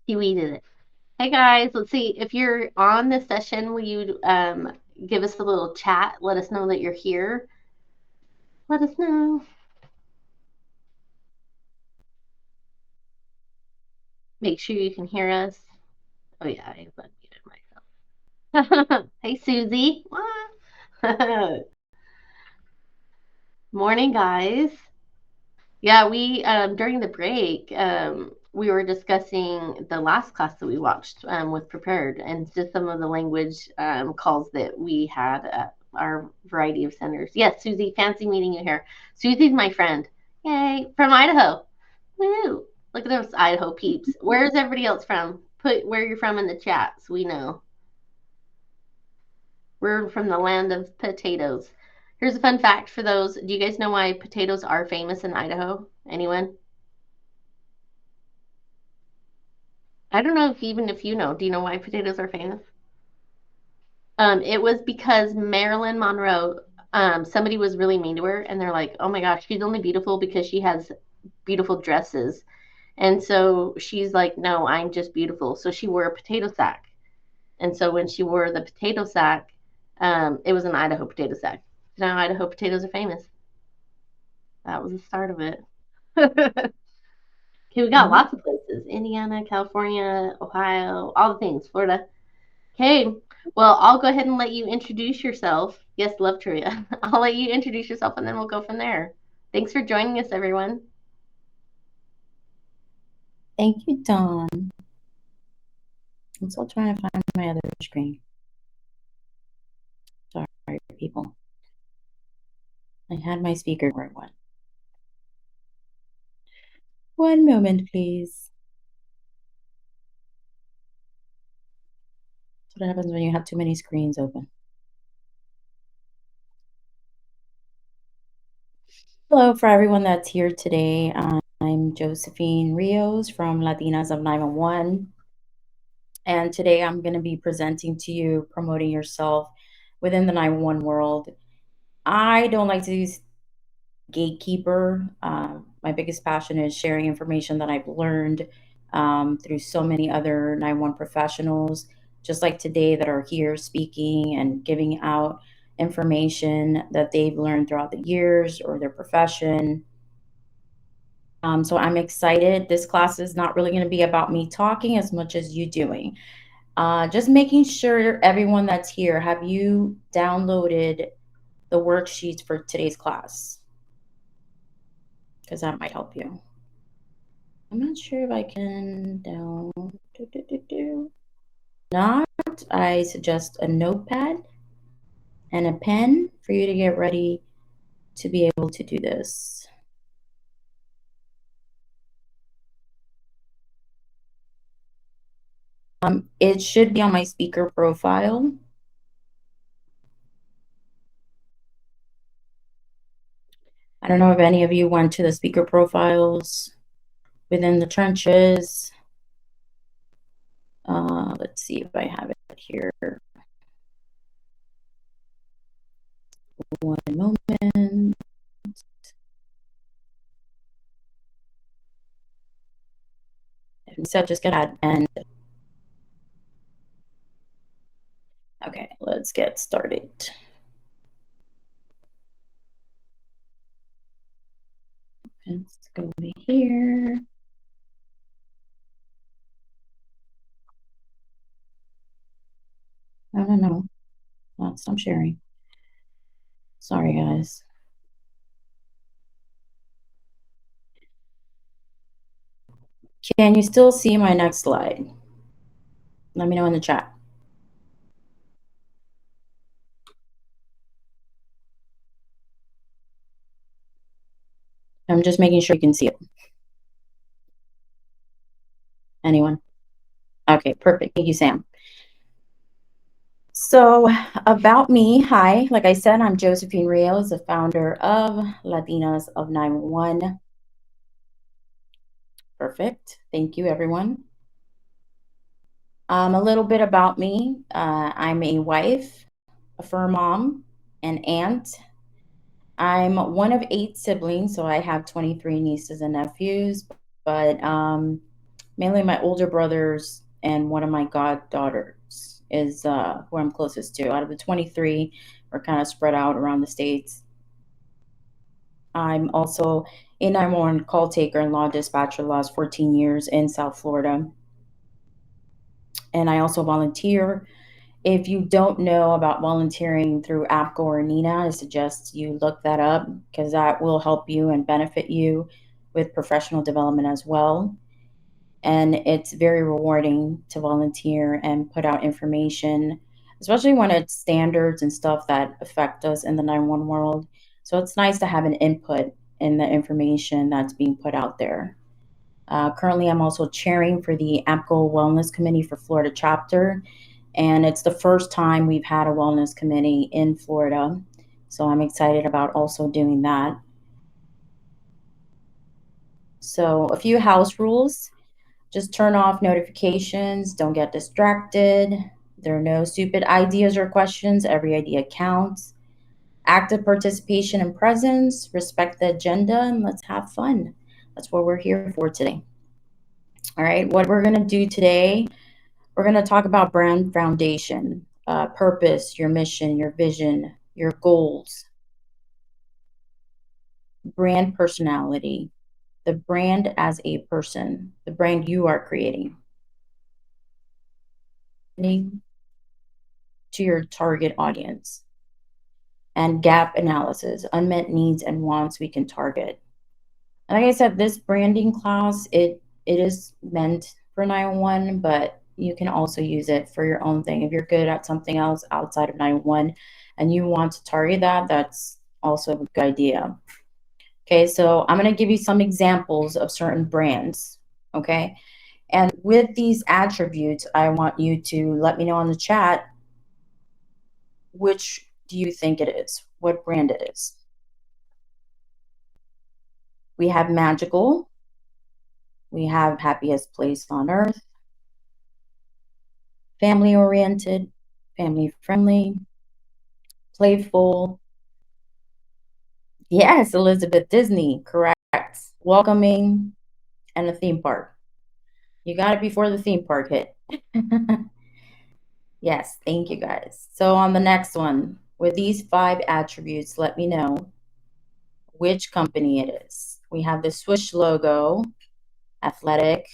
See, we did it. Hey guys, let's see. If you're on this session, will you give us a little chat? Let us know that you're here. Let us know. Make sure you can hear us. Oh yeah, I unmuted myself. Hey Susie. Morning, guys. Yeah, we during the break we were discussing the last class that we watched with Prepared and just some of the language calls that we had at our variety of centers. Yes, Susie, fancy meeting you here. Susie's my friend. Yay, from Idaho. Woo! Look at those Idaho peeps. Where's everybody else from? Put where you're from in the chat so we know. We're from the land of potatoes. Here's a fun fact for those. Do you guys know why potatoes are famous in Idaho? Anyone? I don't know if even if you know. Do you know why potatoes are famous? It was because Marilyn Monroe, somebody was really mean to her, and they're like, "Oh my gosh, she's only beautiful because she has beautiful dresses." And so she's like, "No, I'm just beautiful." So she wore a potato sack. And so when she wore the potato sack, it was an Idaho potato sack. Now Idaho potatoes are famous. That was the start of it. Okay, we got lots of places: Indiana, California, Ohio, all the things, Florida. Okay, well, I'll go ahead and let you introduce yourself. Yes, love trivia. I'll let you introduce yourself and then we'll go from there. Thanks for joining us, everyone. Thank you, Dawn. I'm still trying to find my other screen. Sorry, people. I had my speaker where it went. One moment, please. That's what happens when you have too many screens open. Hello, for everyone that's here today. I'm Josephine Rios from Latinas of 911. And today I'm going to be presenting to you promoting yourself within the 911 world. I don't like to use gatekeeper. My biggest passion is sharing information that I've learned through so many other 911 professionals, just like today, that are here speaking and giving out information that they've learned throughout the years or their profession. So I'm excited. This class is not really going to be about me talking as much as you doing. Just making sure everyone that's here, have you downloaded the worksheets for today's class? Because that might help you. I'm not sure if I can down. Not, I suggest a notepad and a pen for you to get ready to be able to do this. It should be on my speaker profile. I don't know if any of you went to the speaker profiles within the trenches. Let's see if I have it here. One moment. So just get ahead and okay, let's get started. Let's go over here. No. Stop sharing. Sorry, guys. Can you still see my next slide? Let me know in the chat. I'm just making sure you can see it. Anyone? Okay, perfect. Thank you, Sam. So about me, hi. Like I said, I'm Josephine Rios, the founder of Latinas of 911. Perfect. Thank you, everyone. A little bit about me. I'm a wife, a fur mom, an aunt. I'm one of 8 siblings, so I have 23 nieces and nephews. But mainly my older brothers and one of my goddaughters is who I'm closest to. Out of the 23, we're kind of spread out around the states. I'm also a 911 call taker and law dispatcher the last 14 years in South Florida. And I also volunteer. If you don't know about volunteering through APCO or NINA, I suggest you look that up because that will help you and benefit you with professional development as well. And it's very rewarding to volunteer and put out information, especially when it's standards and stuff that affect us in the 911 world. So it's nice to have an input in the information that's being put out there. Currently, I'm also chairing for the APCO Wellness Committee for Florida chapter, and it's the first time we've had a wellness committee in Florida. So I'm excited about also doing that. So, a few house rules: just turn off notifications, don't get distracted. There are no stupid ideas or questions, every idea counts. Active participation and presence, respect the agenda, and let's have fun. That's what we're here for today. All right, what we're going to do today, we're going to talk about brand foundation, purpose, your mission, your vision, your goals, brand personality, the brand as a person, the brand you are creating to your target audience, and gap analysis, unmet needs and wants we can target. And like I said, this branding class, it is meant for 911, but you can also use it for your own thing. If you're good at something else outside of 911 and you want to target that, that's also a good idea. Okay, so I'm going to give you some examples of certain brands. Okay, and with these attributes, I want you to let me know in the chat which do you think it is, what brand it is. We have magical, we have happiest place on earth, family oriented, family friendly, playful. Yes, Elizabeth, Disney, correct. Welcoming, and a theme park. You got it before the theme park hit. Yes, thank you guys. So on the next one, with these 5 attributes, let me know which company it is. We have the Swish logo, athletic,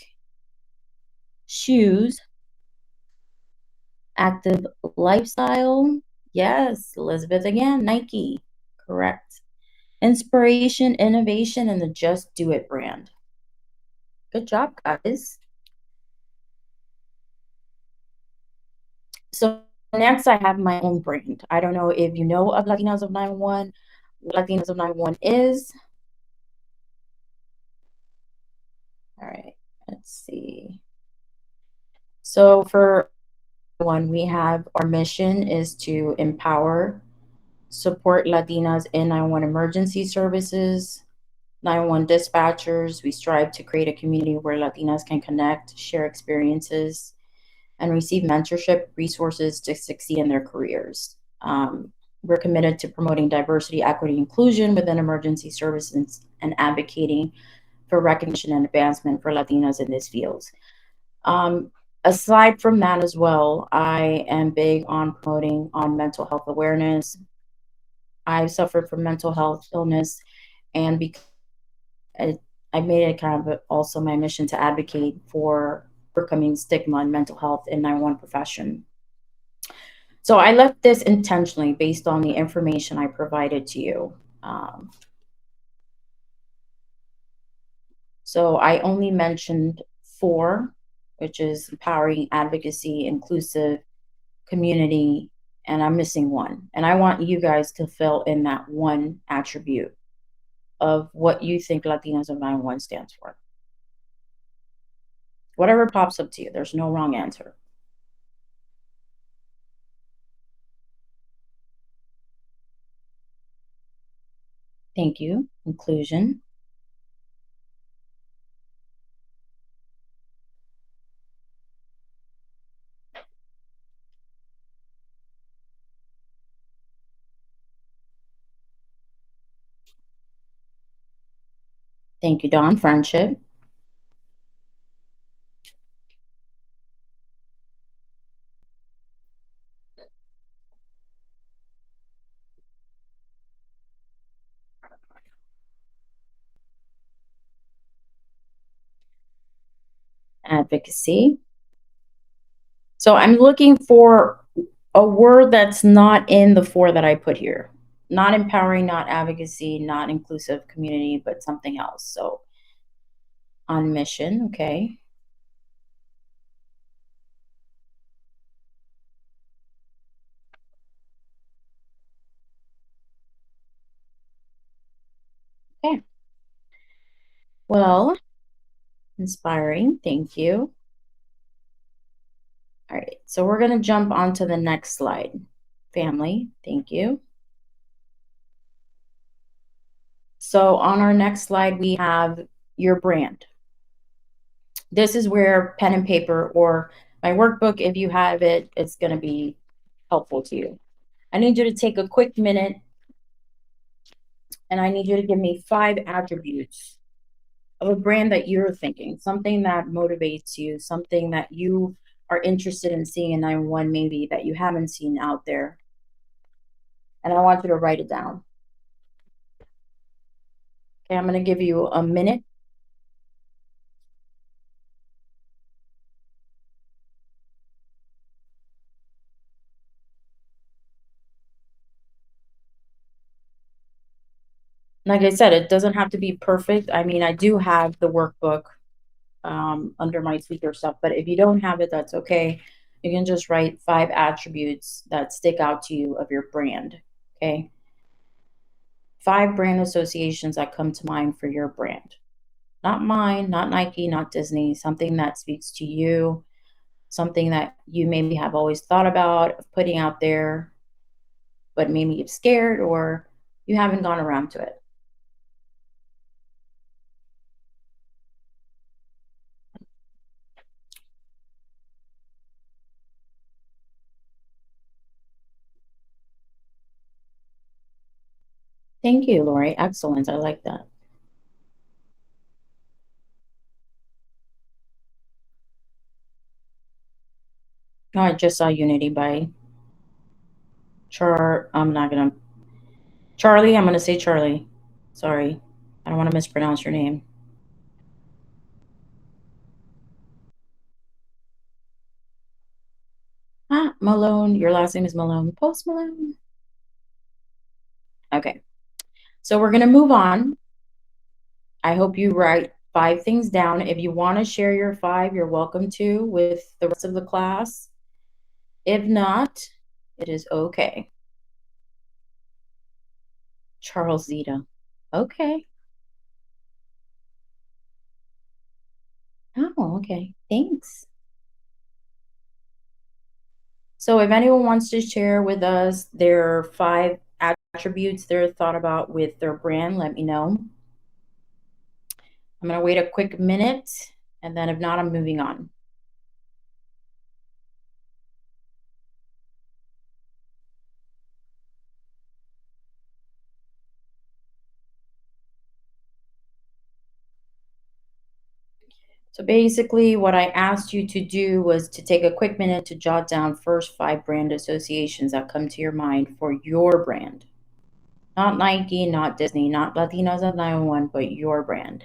shoes, active lifestyle. Yes, Elizabeth again, Nike. Correct. Inspiration, innovation, and the Just Do It brand. Good job, guys. So next I have my own brand. I don't know if you know of Latinas of 911, what Latinas of 911 is. All right, let's see. So for one, we have our mission is to empower, support Latinas in 911 emergency services, 911 dispatchers. We strive to create a community where Latinas can connect, share experiences, and receive mentorship resources to succeed in their careers. We're committed to promoting diversity, equity, inclusion within emergency services and advocating for recognition and advancement for Latinas in these fields. Aside from that as well, I am big on promoting on mental health awareness. I've suffered from mental health illness, and because I made it kind of also my mission to advocate for overcoming stigma and mental health in 911 profession. So I left this intentionally based on the information I provided to you. So I only mentioned 4, which is empowering, advocacy, inclusive, community, and I'm missing 1. And I want you guys to fill in that 1 attribute of what you think Latinas of 911 stands for. Whatever pops up to you, there's no wrong answer. Thank you. Inclusion. Thank you, Dawn. Friendship. advocacy. So I'm looking for a word that's not in the four that I put here. Not empowering, not advocacy, not inclusive community, but something else. So on mission, okay. Okay. Well, inspiring. Thank you. All right. So we're going to jump on to the next slide. Family. Thank you. So on our next slide, we have your brand. This is where pen and paper or my workbook, if you have it, it's going to be helpful to you. I need you to take a quick minute and I need you to give me 5 attributes of a brand that you're thinking, something that motivates you, something that you are interested in seeing in 911 maybe that you haven't seen out there. And I want you to write it down. Okay, I'm going to give you a minute. Like I said, it doesn't have to be perfect. I mean, I do have the workbook under my speaker stuff, but if you don't have it, that's okay. You can just write 5 attributes that stick out to you of your brand. Okay. 5 brand associations that come to mind for your brand. Not mine, not Nike, not Disney, something that speaks to you, something that you maybe have always thought about putting out there, but maybe you're scared or you haven't gone around to it. Thank you, Lori. Excellent. I like that. Oh, I just saw Unity by I'm not gonna Charlie. I'm gonna say Charlie. Sorry, I don't want to mispronounce your name. Malone. Your last name is Malone. Post Malone. Okay, so we're gonna move on. I hope you write 5 things down. If you want to share your 5, you're welcome to with the rest of the class. If not, it is okay. Charles Zeta. Okay. Oh, okay. Thanks. So if anyone wants to share with us their 5 attributes they're thought about with their brand, let me know. I'm going to wait a quick minute, and then if not, I'm moving on. So basically, what I asked you to do was to take a quick minute to jot down first 5 brand associations that come to your mind for your brand. Not Nike, not Disney, not Latinas at 911, but your brand.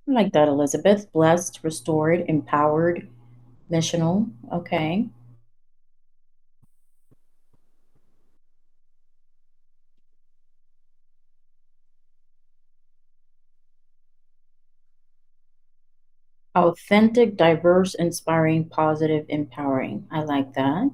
I like that, Elizabeth. Blessed, restored, empowered, missional. Okay. Authentic, diverse, inspiring, positive, empowering. I like that.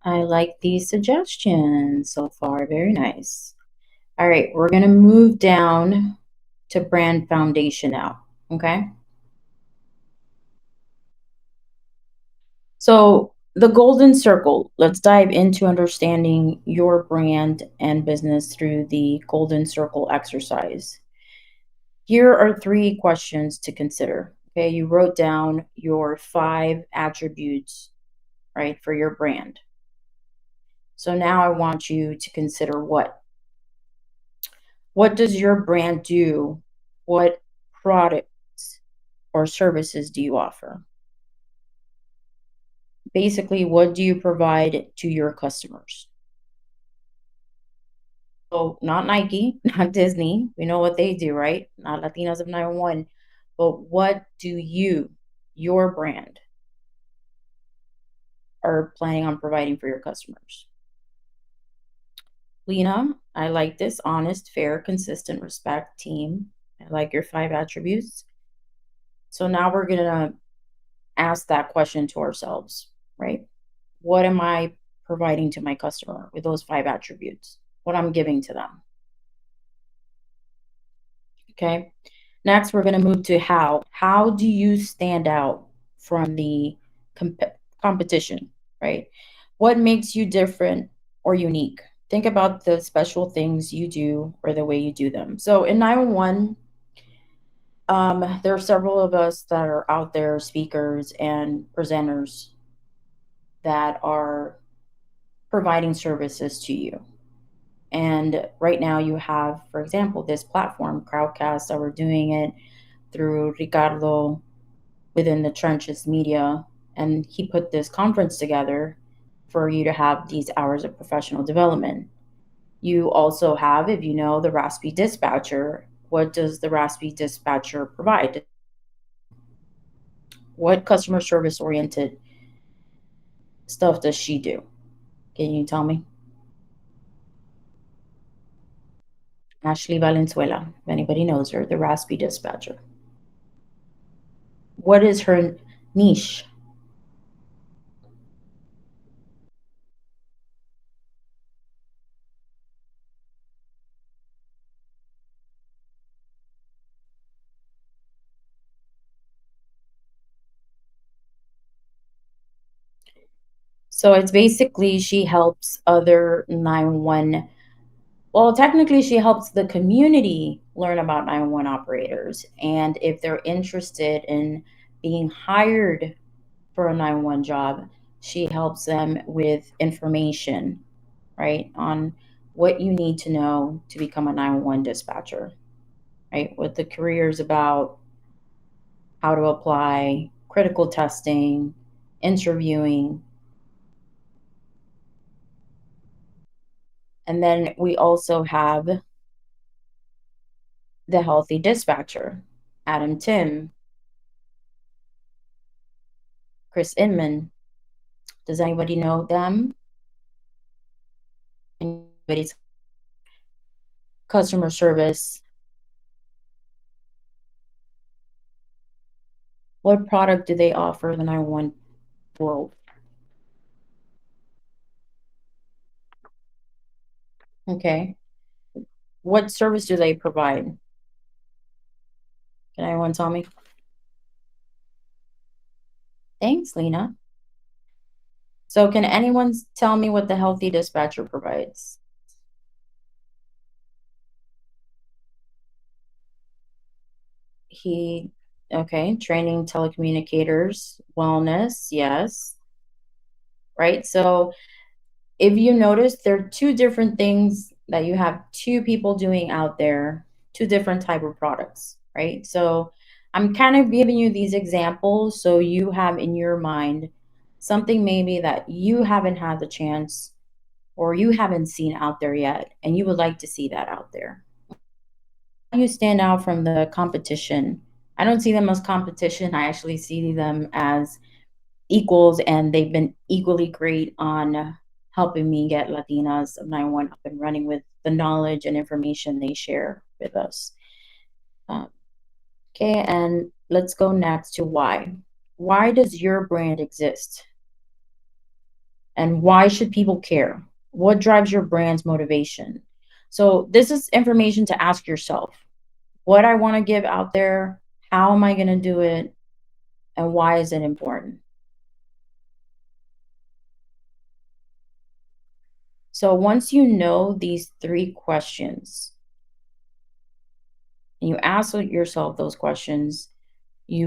I like these suggestions so far. Very nice. All right, we're going to move down to brand foundation now. Okay. So, the golden circle, let's dive into understanding your brand and business through the golden circle exercise. Here are 3 questions to consider. Okay, you wrote down your 5 attributes, right, for your brand. So now I want you to consider what does your brand do What products or services do you offer? Basically, what do you provide to your customers? So, not Nike, not Disney. We know what they do, right? Not Latinas of 911. But what do you, your brand, are planning on providing for your customers? Lena, I like this: honest, fair, consistent, respect, team. I like your 5 attributes. So now we're going to ask that question to ourselves, right? What am I providing to my customer with those 5 attributes? What I'm giving to them. Okay. Next, we're going to move to how. How do you stand out from the competition, right? What makes you different or unique? Think about the special things you do or the way you do them. So in 911, there are several of us that are out there, speakers and presenters that are providing services to you. And right now, you have, for example, this platform, Crowdcast, that we're doing it through Ricardo within the Trenches Media. And he put this conference together for you to have these hours of professional development. You also have, if you know, the Raspy Dispatcher. What does the Raspy Dispatcher provide? What customer service oriented stuff does she do? Can you tell me? Ashley Valenzuela, if anybody knows her, the Raspy Dispatcher. What is her niche? So it's basically she helps other 911. Well, technically, she helps the community learn about 911 operators. And if they're interested in being hired for a 911 job, she helps them with information, right, on what you need to know to become a 911 dispatcher, right? What the career is about, how to apply, critical testing, interviewing. And then we also have the healthy dispatcher, Adam Tim, Chris Inman. Does anybody know them? Anybody's customer service? What product do they offer the 911 world? Okay. What service do they provide? Can anyone tell me? Thanks, Lena. So, can anyone tell me what the healthy dispatcher provides? He, okay, training telecommunicators, wellness, yes, right? So, if you notice, there are two different things that you have two people doing out there, two different type of products, right? So I'm kind of giving you these examples so you have in your mind something maybe that you haven't had the chance or you haven't seen out there yet, and you would like to see that out there. You stand out from the competition. I don't see them as competition. I actually see them as equals, and they've been equally great on helping me get Latinas of 911 up and running with the knowledge and information they share with us. Uh, okay, and let's go next to why. Why does your brand exist? And why should people care? What drives your brand's motivation? So, this is information to ask yourself: what I want to give out there, how am I going to do it, and why is it important? So once you know these 3 questions and you ask yourself those questions, you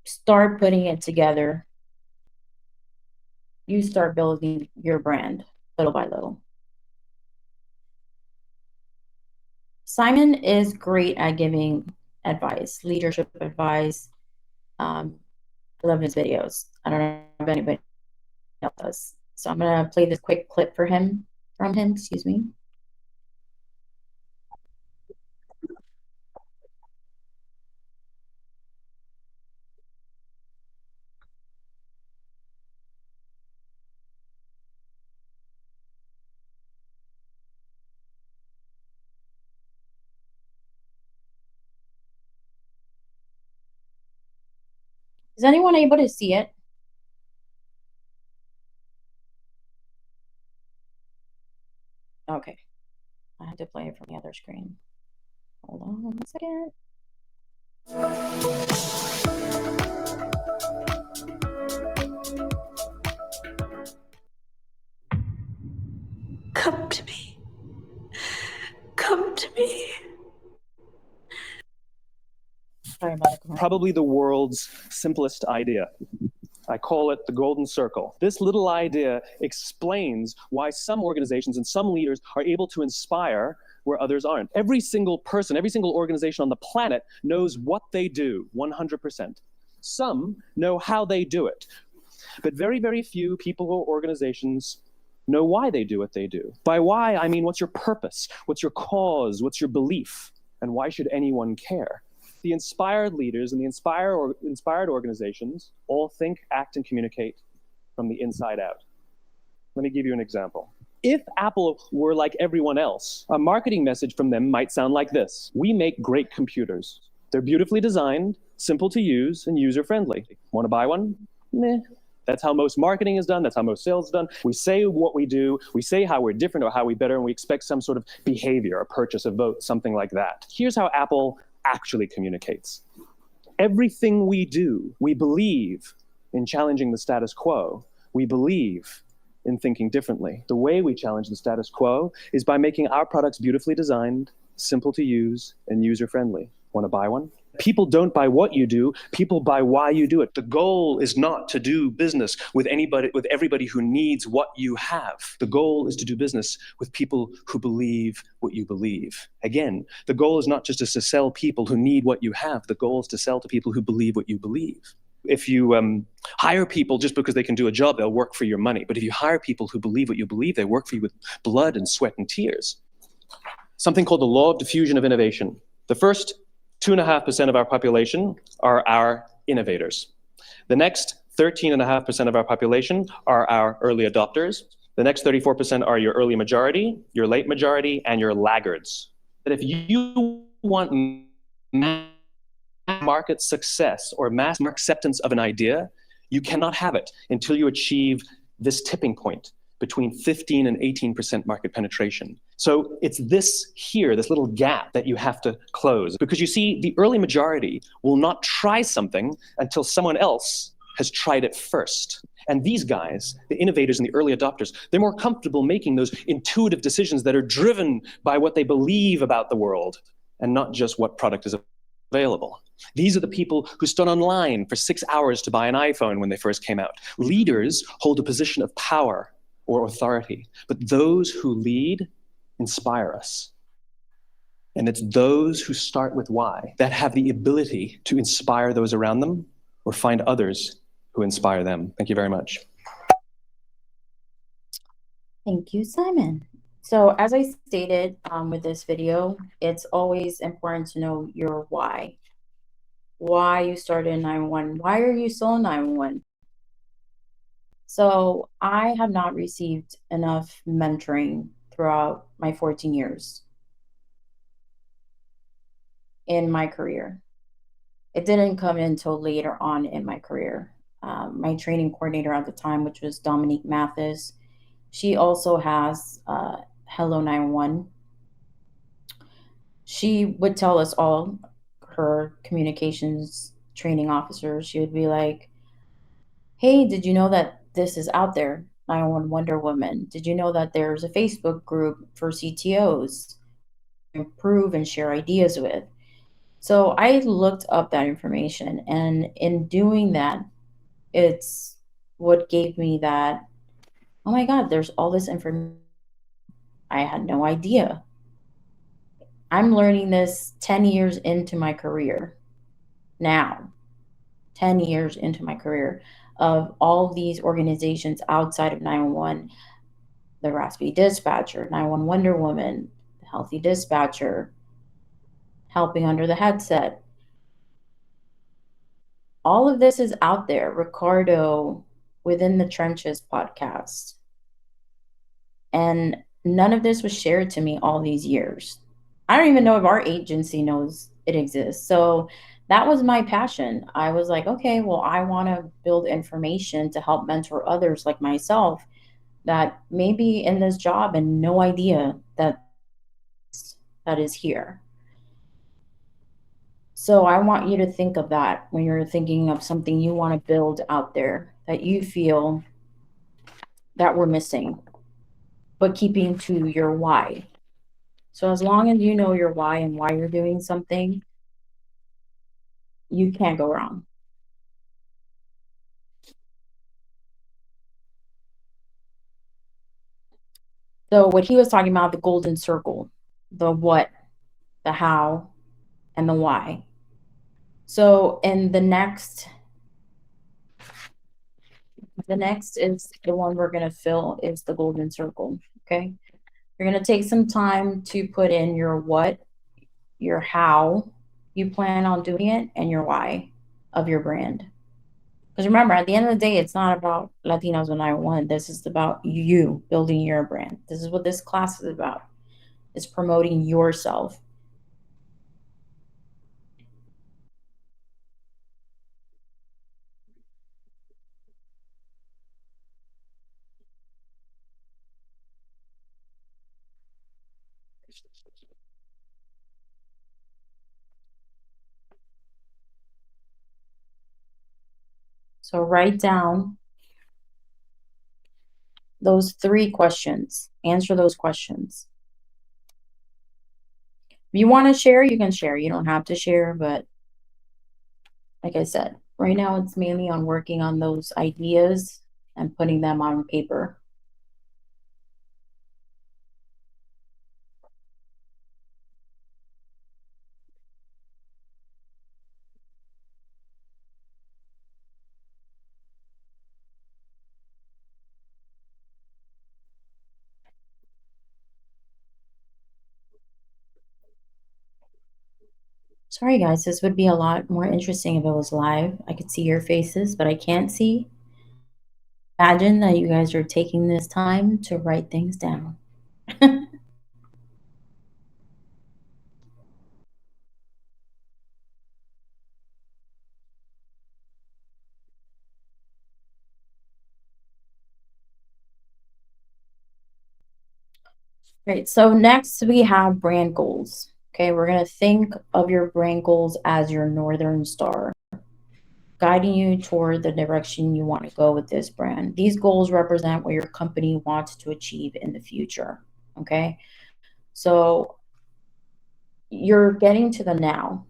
start putting it together. You start building your brand little by little. Simon is great at giving advice, leadership advice. I love his videos. I don't know if anybody else does. So I'm gonna play this quick clip from him, excuse me. Is anyone able to see it? Okay. I have to play it from the other screen. Hold on 1 second. Come to me. Come to me. Sorry about the commercial. Probably the world's simplest idea. I call it the golden circle. This little idea explains why some organizations and some leaders are able to inspire where others aren't. Every single person, every single organization on the planet knows what they do 100%. Some know how they do it, but very, very few people or organizations know why they do what they do. By why, I mean, what's your purpose? What's your cause? What's your belief? And why should anyone care? The inspired leaders and the inspired organizations all think, act, and communicate from the inside out. Let me give you an example. If Apple were like everyone else, a marketing message from them might sound like this: we make great computers. They're beautifully designed, simple to use, and user-friendly. Want to buy one? Meh. That's how most marketing is done. That's how most sales is done. We say what we do. We say how we're different or how we're better, and we expect some sort of behavior, a purchase, a vote, something like that. Here's how Apple actually communicates. Everything we do, we believe in challenging the status quo. We believe in thinking differently. The way we challenge the status quo is by making our products beautifully designed, simple to use, and user-friendly. Want to buy one? People don't buy what you do, people buy why you do it. The goal is not to do business with everybody who needs what you have. The goal is to do business with people who believe what you believe. Again, the goal is not just to sell people who need what you have. The goal is to sell to people who believe what you believe. If you hire people just because they can do a job, they'll work for your money. But if you hire people who believe what you believe, they work for you with blood and sweat and tears. Something called the law of diffusion of innovation. The first 2.5% of our population are our innovators. The next 13.5% of our population are our early adopters. The next 34% are your early majority, your late majority, and your laggards. But if you want market success or mass acceptance of an idea, you cannot have it until you achieve this tipping point between 15 and 18% market penetration. So it's this here, this little gap that you have to close. Because you see, the early majority will not try something until someone else has tried it first. And these guys, the innovators and the early adopters, they're more comfortable making those intuitive decisions that are driven by what they believe about the world and not just what product is available. These are the people who stood online for 6 hours to buy an iPhone when they first came out. Leaders hold a position of power or authority, but those who lead inspire us. And it's those who start with why that have the ability to inspire those around them or find others who inspire them. Thank you very much. Thank you, Simon. So as I stated with this video, it's always important to know your why. Why you started in 911. Why are you still in 911? So I have not received enough mentoring throughout my 14 years in my career. It didn't come until later on in my career. My training coordinator at the time, which was Dominique Mathis, she also has Hello 911. She would tell us all, her communications training officer, she would be like, hey, did you know that this is out there? 911 Wonder Woman. Did you know that there's a Facebook group for CTOs to improve and share ideas with? So I looked up that information, and in doing that, it's what gave me that, oh my God, there's all this information. I had no idea. I'm learning this 10 years into my career now, 10 years into my career, of all these organizations outside of 911, the Raspy Dispatcher, 911 Wonder Woman, the Healthy Dispatcher, Helping Under the Headset. All of this is out there. Ricardo, Within the Trenches podcast. And none of this was shared to me all these years. I don't even know if our agency knows it exists. So that was my passion. I was like, okay, well, I want to build information to help mentor others like myself that may be in this job and no idea that is here. So I want you to think of that when you're thinking of something you want to build out there that you feel that we're missing, but keeping to your why. So as long as you know your why and why you're doing something, you can't go wrong. So what he was talking about, the golden circle, the what, the how, and the why. So in the next is the one we're going to fill is the golden circle. Okay. You're going to take some time to put in your what, your how you plan on doing it, and your why of your brand. Because remember, at the end of the day, it's not about Latinos 911. This is about you building your brand. This is what this class is about. It's promoting yourself. So write down those 3 questions. Answer those questions. If you want to share, you can share. You don't have to share, but like I said, right now it's mainly on working on those ideas and putting them on paper. Sorry, guys, this would be a lot more interesting if it was live. I could see your faces, but I can't see. Imagine that you guys are taking this time to write things down. Great. So next we have brand goals. Okay, we're going to think of your brand goals as your northern star, guiding you toward the direction you want to go with this brand. These goals represent what your company wants to achieve in the future. Okay, so you're getting to the now,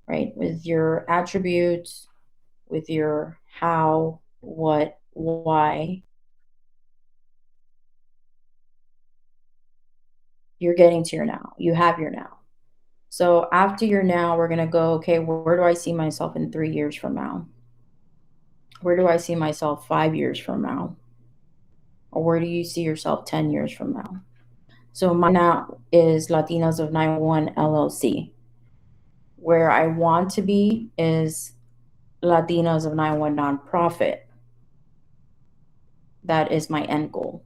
right? With your attributes, with your how, what, why. You're getting to your now. You have your now. So after your now, we're going to go, okay, where do I see myself in 3 years from now? Where do I see myself 5 years from now? Or where do you see yourself 10 years from now? So my now is Latinas of 911 LLC. Where I want to be is Latinas of 911 nonprofit. That is my end goal.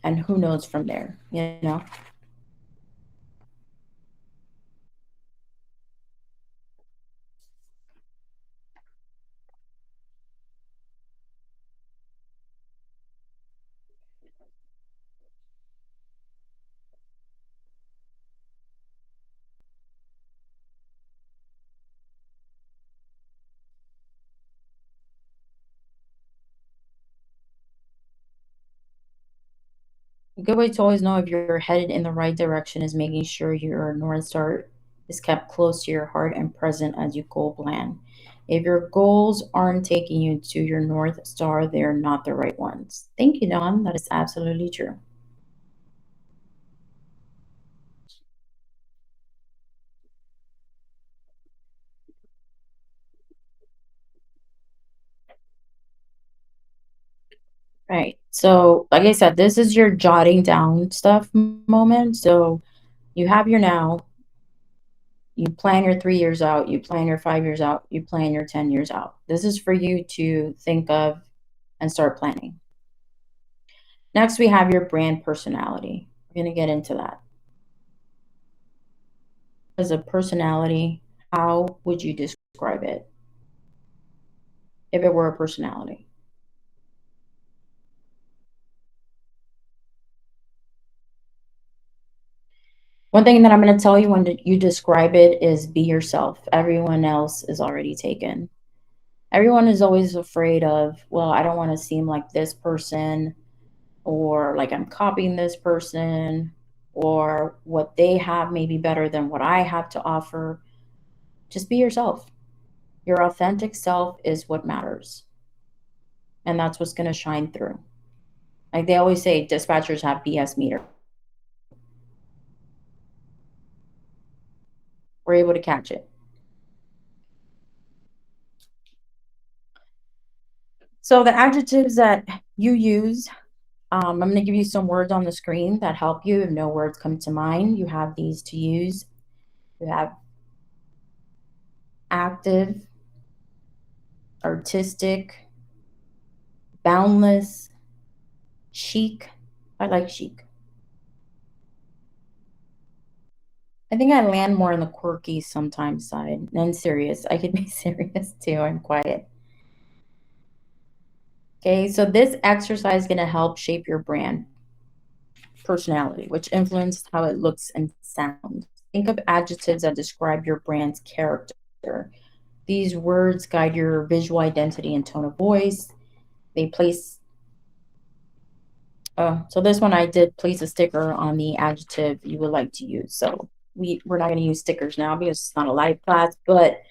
And who knows from there, you know? A good way to always know if you're headed in the right direction is making sure your North Star is kept close to your heart and present as you goal plan. If your goals aren't taking you to your North Star, they're not the right ones. Thank you, Dawn. That is absolutely true. Right. So, like I said, this is your jotting down stuff moment. So, you have your now, you plan your 3 years out, you plan your 5 years out, you plan your 10 years out. This is for you to think of and start planning. Next, we have your brand personality. We're going to get into that. As a personality, how would you describe it if it were a personality? One thing that I'm going to tell you when you describe it is be yourself. Everyone else is already taken. Everyone is always afraid of, well, I don't want to seem like this person, or like I'm copying this person, or what they have may be better than what I have to offer. Just be yourself. Your authentic self is what matters. And that's what's going to shine through. Like they always say, dispatchers have BS meter. We're able to catch it. So the adjectives that you use, I'm going to give you some words on the screen that help you. If no words come to mind, you have these to use. You have active, artistic, boundless, chic. I like chic. I think I land more on the quirky sometimes side than serious. I could be serious too. I'm quiet. Okay, so this exercise is going to help shape your brand personality, which influences how it looks and sounds. Think of adjectives that describe your brand's character. These words guide your visual identity and tone of voice. They place, so this one I did place a sticker on the adjective you would like to use. So we're not going to use stickers now because it's not a live class, but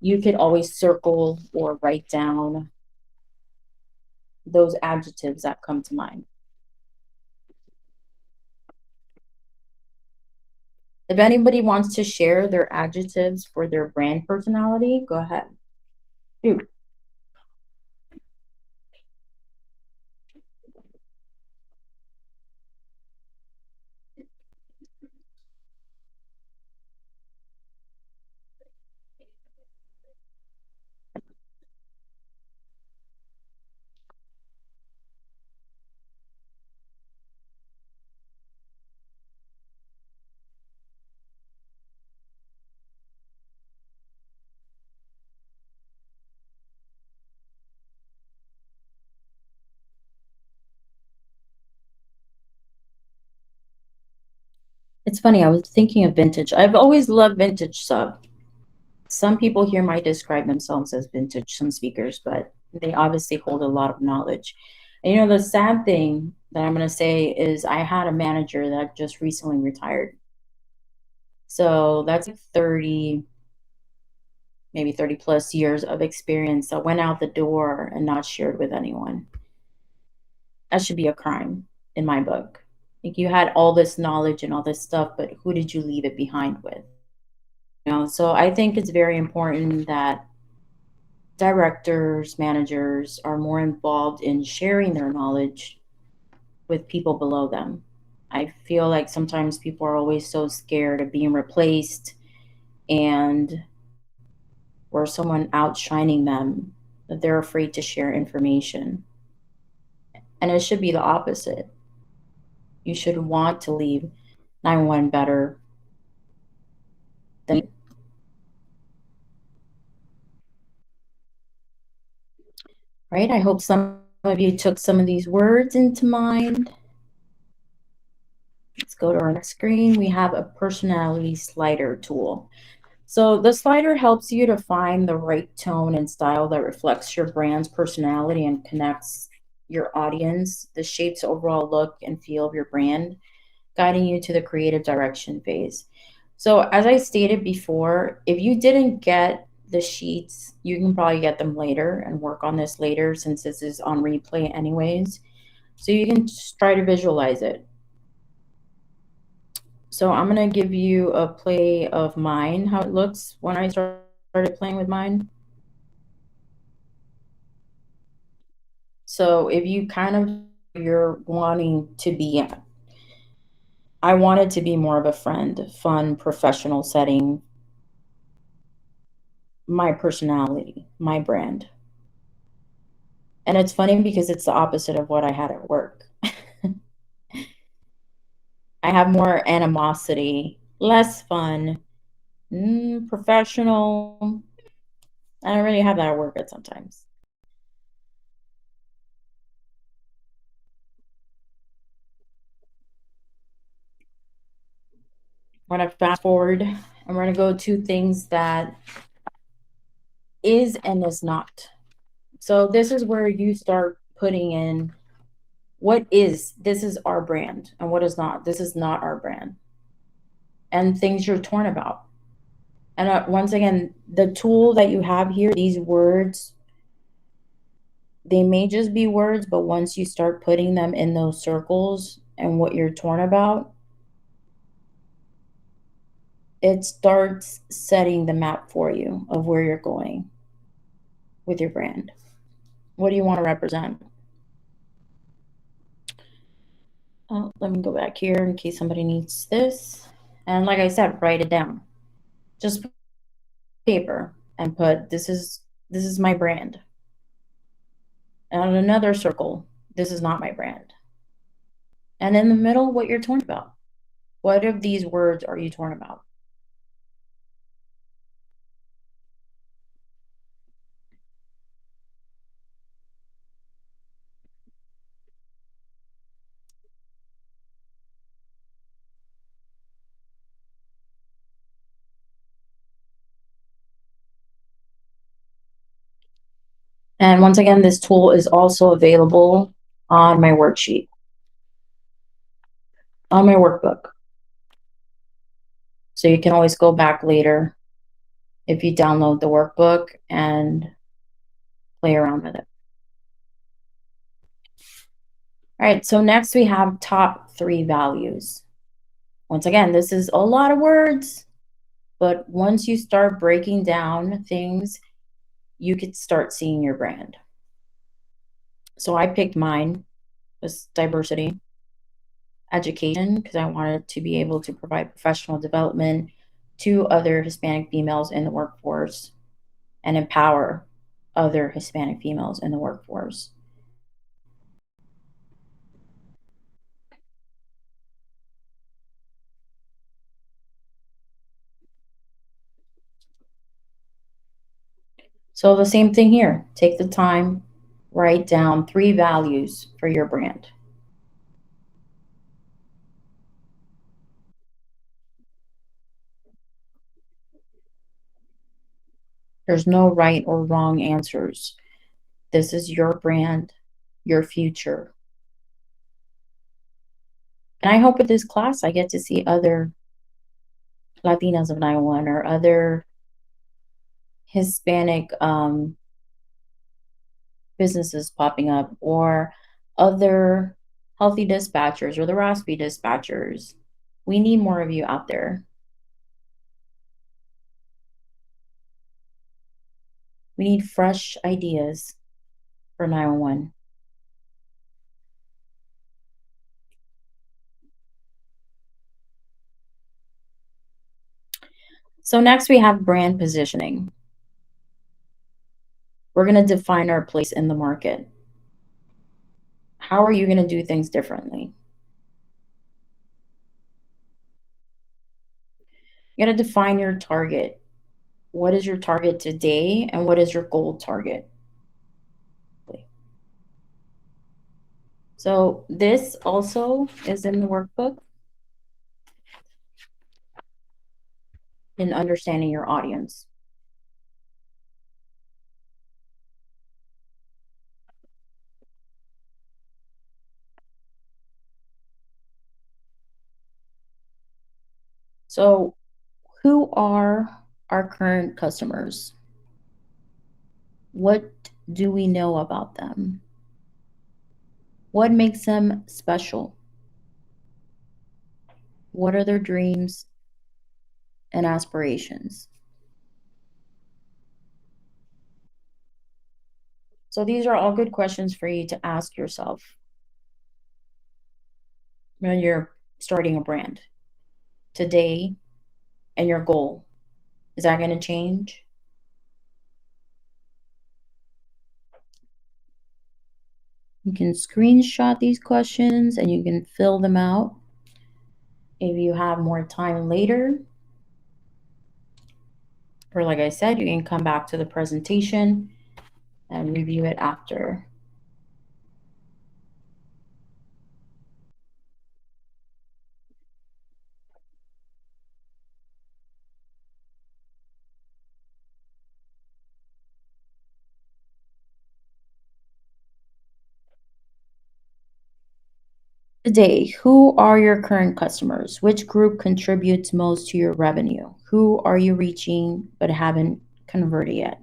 you could always circle or write down those adjectives that come to mind. If anybody wants to share their adjectives for their brand personality, go ahead. Ooh. It's funny, I was thinking of vintage. I've always loved vintage stuff. Some people here might describe themselves as vintage, some speakers, but they obviously hold a lot of knowledge. And you know, the sad thing that I'm going to say is I had a manager that just recently retired. So that's 30, maybe 30 plus years of experience that went out the door and not shared with anyone. That should be a crime in my book. Like you had all this knowledge and all this stuff, but who did you leave it behind with? You know, so I think it's very important that directors, managers are more involved in sharing their knowledge with people below them. I feel like sometimes people are always so scared of being replaced and or someone outshining them that they're afraid to share information. And it should be the opposite. You should want to leave 911 better than. Right? I hope some of you took some of these words into mind. Let's go to our next screen. We have a personality slider tool. So the slider helps you to find the right tone and style that reflects your brand's personality and connects your audience. This shapes the overall look and feel of your brand, guiding you to the creative direction phase. So as I stated before, if you didn't get the sheets, you can probably get them later and work on this later since this is on replay anyways. So you can just try to visualize it. So I'm going to give you a play of mine, how it looks when I started playing with mine. So if you kind of you're wanting to be at, I wanted to be more of a friend, fun, professional setting, my personality, my brand. And it's funny because it's the opposite of what I had at work. I have more animosity, less fun, professional. I don't really have that at work at sometimes. I'm going to fast forward. I'm going to go to things that is and is not. So this is where you start putting in this is our brand and what is not. This is not our brand. And things you're torn about. And once again, the tool that you have here, these words, they may just be words, but once you start putting them in those circles and what you're torn about, it starts setting the map for you of where you're going with your brand. What do you want to represent? Oh, let me go back here in case somebody needs this. And like I said, write it down. Just paper and put this is my brand. And on another circle, this is not my brand. And in the middle, what you're torn about. What of these words are you torn about? And once again, this tool is also available on my worksheet, on my workbook. So you can always go back later if you download the workbook and play around with it. All right, so next we have top 3 values. Once again, this is a lot of words, but once you start breaking down things, you could start seeing your brand. So I picked mine, was diversity, education, because I wanted to be able to provide professional development to other Hispanic females in the workforce and empower other Hispanic females in the workforce. So the same thing here. Take the time, write down 3 values for your brand. There's no right or wrong answers. This is your brand, your future. And I hope with this class I get to see other Latinas of 911 or other Hispanic businesses popping up or other healthy dispatchers or the raspy dispatchers. We need more of you out there. We need fresh ideas for 911. So next we have brand positioning. We're going to define our place in the market. How are you going to do things differently? You got to define your target. What is your target today and what is your goal target? So this also is in the workbook in understanding your audience. So who are our current customers? What do we know about them? What makes them special? What are their dreams and aspirations? So these are all good questions for you to ask yourself when you're starting a brand today. And your goal, is that going to change? You can screenshot these questions and you can fill them out if you have more time later. Or like I said, you can come back to the presentation and review it after. Today, who are your current customers? Which group contributes most to your revenue? Who are you reaching but haven't converted yet?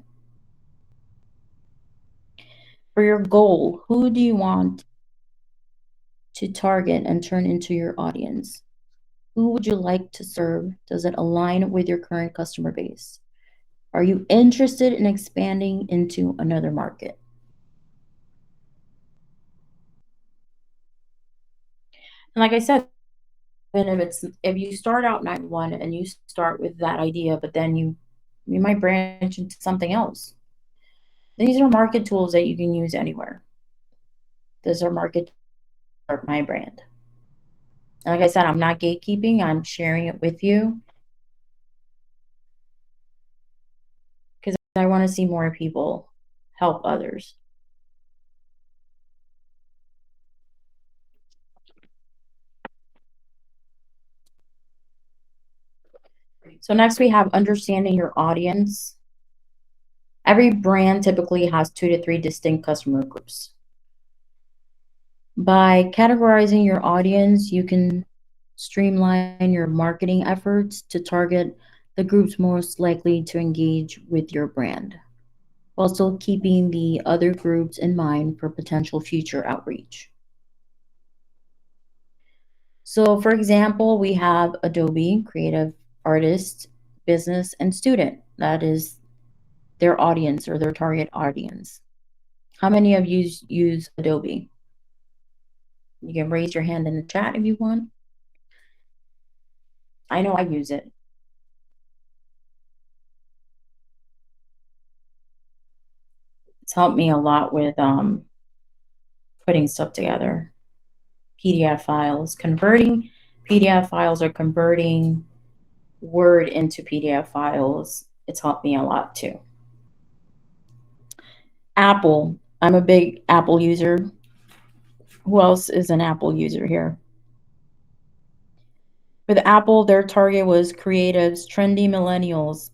For your goal, who do you want to target and turn into your audience? Who would you like to serve? Does it align with your current customer base? Are you interested in expanding into another market? And like I said, and if you start out 9-1 and you start with that idea, but then you might branch into something else. These are market tools that you can use anywhere. These are market for my brand. And like I said, I'm not gatekeeping. I'm sharing it with you because I want to see more people help others. So next we have understanding your audience. Every brand typically has 2 to 3 distinct customer groups. By categorizing your audience, you can streamline your marketing efforts to target the groups most likely to engage with your brand, while still keeping the other groups in mind for potential future outreach. So, for example, we have Adobe, creative artist, business, and student. That is their audience or their target audience. How many of you use Adobe? You can raise your hand in the chat if you want. I know I use it. It's helped me a lot with putting stuff together. PDF files, converting PDF files or converting Word into PDF files. It's helped me a lot too. Apple. I'm a big Apple user. Who else is an Apple user here? With Apple, their target was creatives, trendy millennials,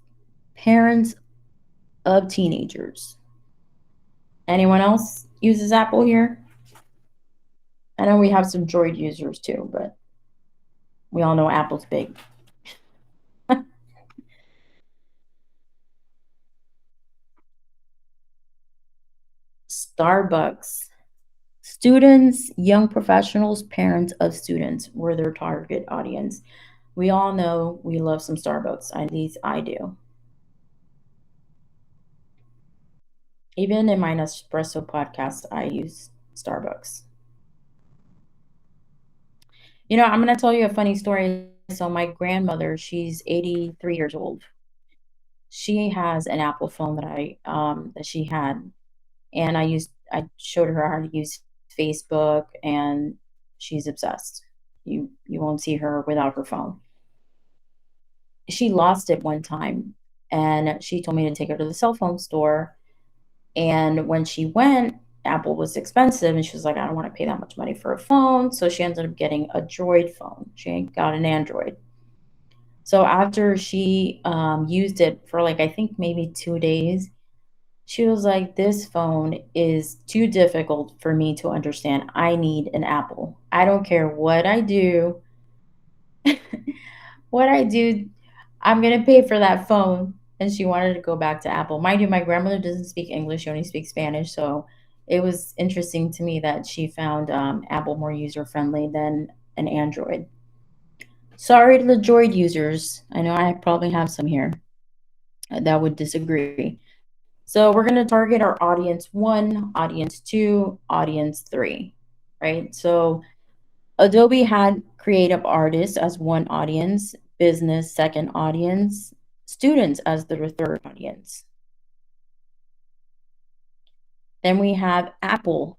parents of teenagers. Anyone else uses Apple here? I know we have some Droid users too, but we all know Apple's big. Starbucks. Students, young professionals, parents of students were their target audience. We all know we love some Starbucks. At least I do. Even in my Nespresso podcast, I use Starbucks. You know, I'm going to tell you a funny story. So my grandmother, she's 83 years old. She has an Apple phone that she had, and I showed her how to use Facebook, and she's obsessed. You won't see her without her phone. She lost it one time, and she told me to take her to the cell phone store. And when she went, Apple was expensive, and she was like, I don't want to pay that much money for a phone. So she ended up getting a Droid phone. She got an Android. So after she used it for like, I think maybe 2 days, she was like, this phone is too difficult for me to understand. I need an Apple. I don't care what I do. What I do, I'm going to pay for that phone. And she wanted to go back to Apple. Mind you, my grandmother doesn't speak English. She only speaks Spanish. So it was interesting to me that she found Apple more user-friendly than an Android. Sorry to the Droid users. I know I probably have some here that would disagree. So we're going to target our audience 1, audience 2, audience 3, right? So Adobe had creative artists as one audience, business second audience, students as their third audience. Then we have Apple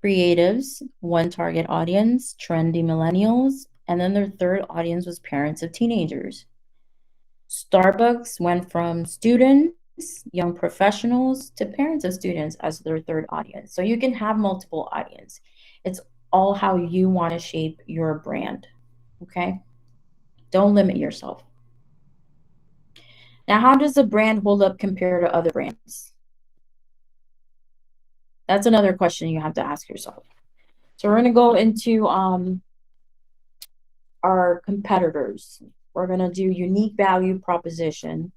creatives, one target audience, trendy millennials, and then their third audience was parents of teenagers. Starbucks went from students, young professionals, to parents of students as their third audience. So you can have multiple audience. It's all how you want to shape your brand, okay? Don't limit yourself. Now, how does a brand hold up compared to other brands? That's another question you have to ask yourself. So we're going to go into our competitors. We're going to do unique value proposition.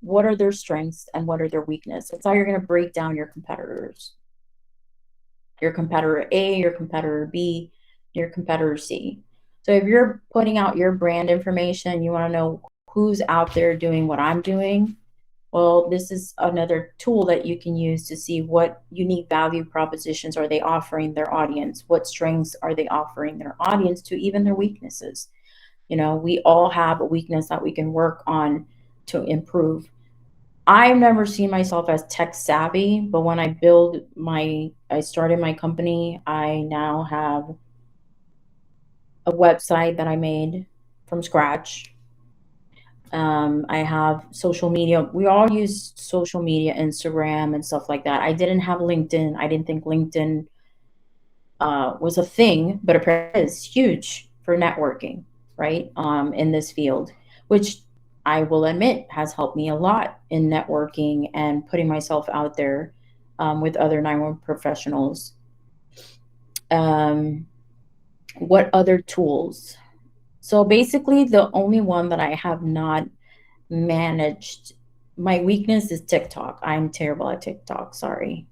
What are their strengths and what are their weaknesses? That's how you're going to break down your competitors. Your competitor A, your competitor B, your competitor C. So if you're putting out your brand information, you want to know who's out there doing what I'm doing, well, this is another tool that you can use to see what unique value propositions are they offering their audience, what strengths are they offering their audience, to even their weaknesses. You know, we all have a weakness that we can work on to improve. I've never seen myself as tech savvy, but when I started my company, I now have a website that I made from scratch. I have social media. We all use social media, Instagram and stuff like that. I didn't have LinkedIn. I didn't think LinkedIn was a thing, but apparently it's huge for networking, right? In this field, which I will admit has helped me a lot in networking and putting myself out there with other 911 professionals. What other tools? So basically, the only one that I have not managed, my weakness is TikTok. I'm terrible at TikTok. Sorry.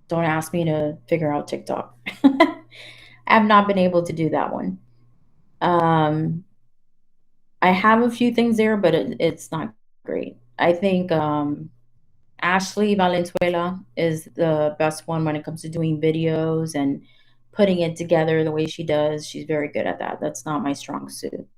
Don't ask me to figure out TikTok. I have not been able to do that one. I have a few things there, but it's not great. I think Ashley Valenzuela is the best one when it comes to doing videos and putting it together the way she does. She's very good at that. That's not my strong suit.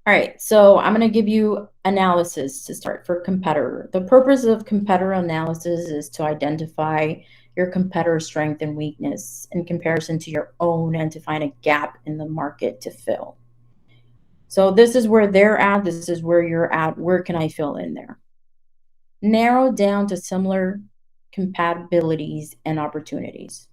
All right, so I'm going to give you analysis to start for competitor. The purpose of competitor analysis is to identify your competitor's strength and weakness in comparison to your own and to find a gap in the market to fill. So this is where they're at. This is where you're at. Where can I fill in there? Narrow down to similar compatibilities and opportunities.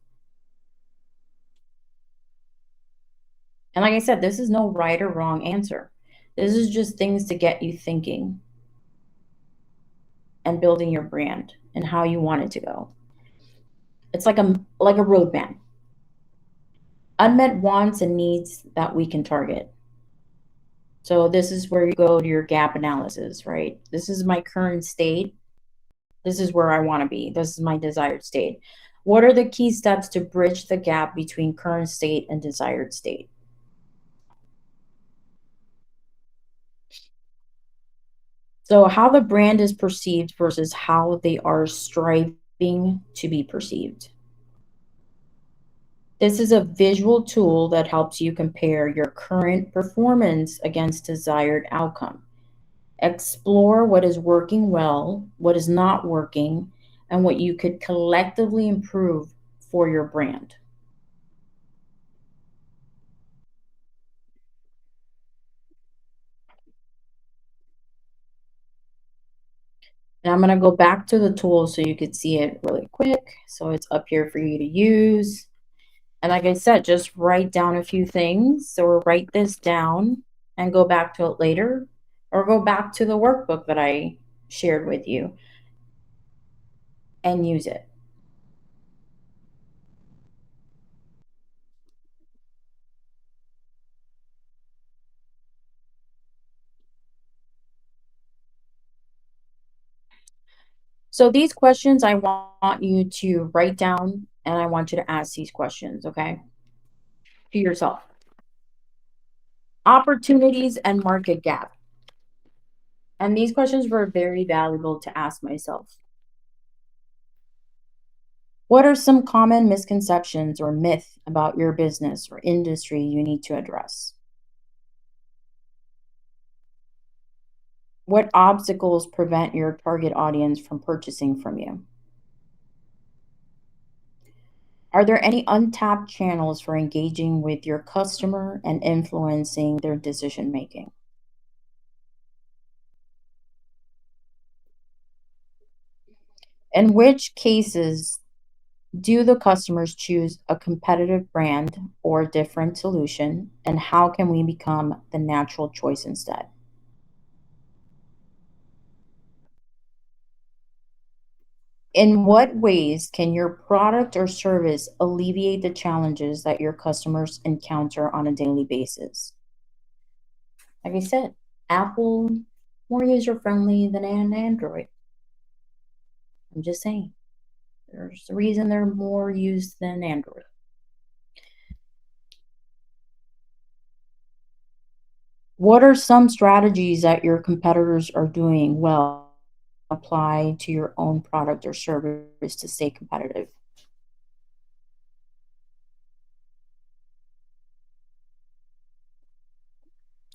And like I said, this is no right or wrong answer. This is just things to get you thinking and building your brand and how you want it to go. It's like a roadmap. Unmet wants and needs that we can target. So this is where you go to your gap analysis, right? This is my current state. This is where I want to be. This is my desired state. What are the key steps to bridge the gap between current state and desired state? So how the brand is perceived versus how they are striving to be perceived. This is a visual tool that helps you compare your current performance against desired outcome. Explore what is working well, what is not working, and what you could collectively improve for your brand. And I'm going to go back to the tool so you could see it really quick. So it's up here for you to use. And like I said, just write down a few things, or write this down and go back to it later, or go back to the workbook that I shared with you and use it. So these questions I want you to write down, and I want you to ask these questions, okay, to yourself. Opportunities and market gap. And these questions were very valuable to ask myself. What are some common misconceptions or myth about your business or industry you need to address? What obstacles prevent your target audience from purchasing from you? Are there any untapped channels for engaging with your customer and influencing their decision making? In which cases do the customers choose a competitive brand or a different solution? And how can we become the natural choice instead? In what ways can your product or service alleviate the challenges that your customers encounter on a daily basis? Like I said, Apple more user friendly than an Android. I'm just saying. There's a reason they're more used than Android. What are some strategies that your competitors are doing well apply to your own product or service to stay competitive?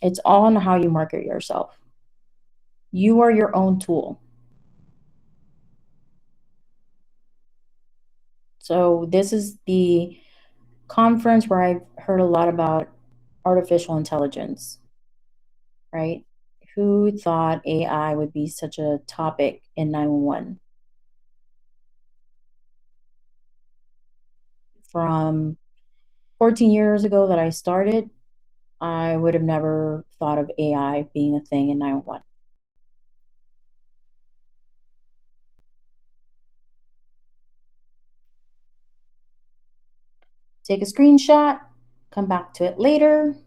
It's all on how you market yourself. You are your own tool. So this is the conference where I've heard a lot about artificial intelligence, right? Who thought AI would be such a topic in 911? From 14 years ago that I started, I would have never thought of AI being a thing in 911. Take a screenshot, come back to it later.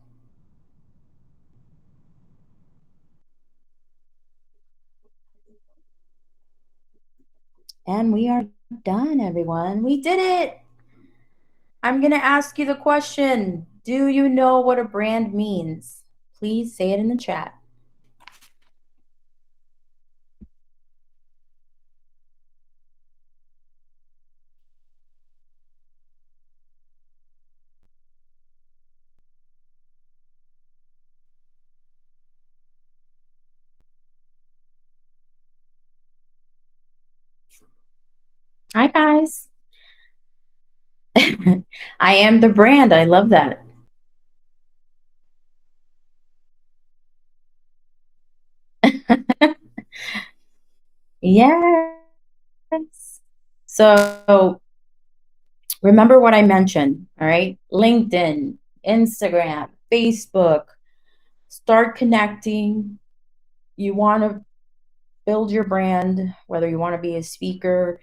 And we are done, everyone. We did it. I'm going to ask you the question. Do you know what a brand means? Please say it in the chat. Hi, guys. I am the brand. I love that. Yes. So remember what I mentioned, all right? LinkedIn, Instagram, Facebook. Start connecting. You want to build your brand, whether you want to be a speaker,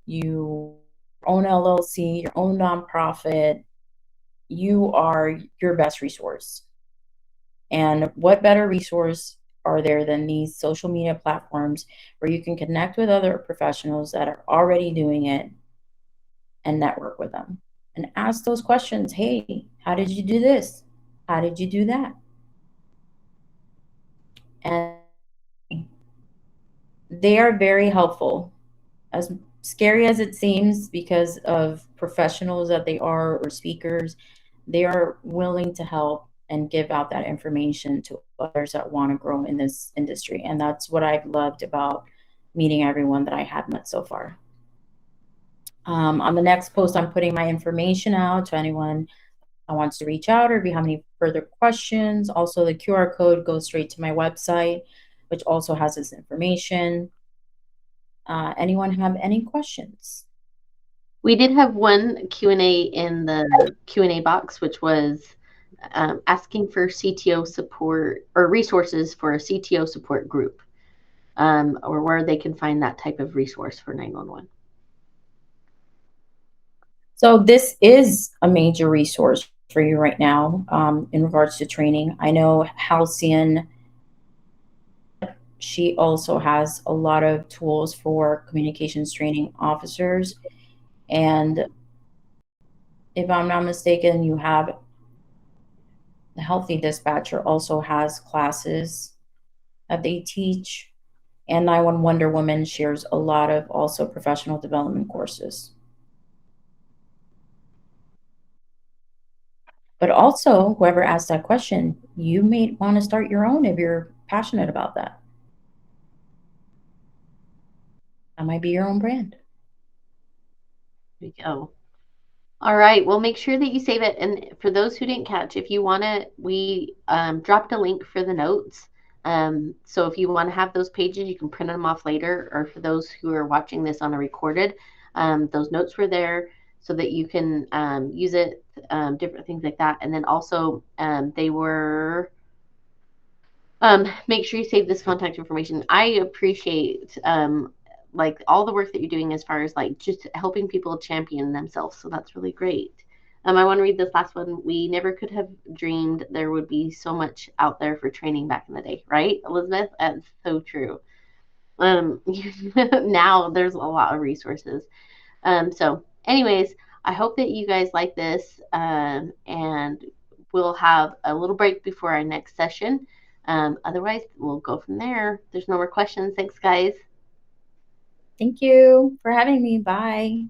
you own LLC, your own nonprofit, you are your best resource. And what better resource are there than these social media platforms where you can connect with other professionals that are already doing it and network with them and ask those questions. Hey, how did you do this? How did you do that? And they are very helpful, as scary as it seems, because of professionals that they are or speakers. They are willing to help and give out that information to others that want to grow in this industry. And that's what I've loved about meeting everyone that I have met so far. On the next post, I'm putting my information out to anyone that wants to reach out, or if you have any further questions. Also, the QR code goes straight to my website, which also has this information. Anyone have any questions? We did have one Q&A in the Q&A box, which was asking for CTO support or resources for a CTO support group, or where they can find that type of resource for 911. So this is a major resource for you right now in regards to training. I know Halcyon, she also has a lot of tools for communications training officers. And if I'm not mistaken, you have the Healthy Dispatcher also has classes that they teach. And 911 Wonder Woman shares a lot of also professional development courses. But also, whoever asked that question, you may want to start your own if you're passionate about that. That might be your own brand. There we go. All right. Well, make sure that you save it. And for those who didn't catch, if you want to, we dropped a link for the notes. So if you want to have those pages, you can print them off later. Or for those who are watching this on a recorded, those notes were there so that you can use it, different things like that. And then also they were, make sure you save this contact information. I appreciate like all the work that you're doing as far as like just helping people champion themselves. So that's really great. I want to read this last one. We never could have dreamed there would be so much out there for training back in the day, right, Elizabeth? That's so true. Now there's a lot of resources. So anyways, I hope that you guys like this, and we'll have a little break before our next session. Otherwise, we'll go from there. There's no more questions. Thanks, guys. Thank you for having me. Bye.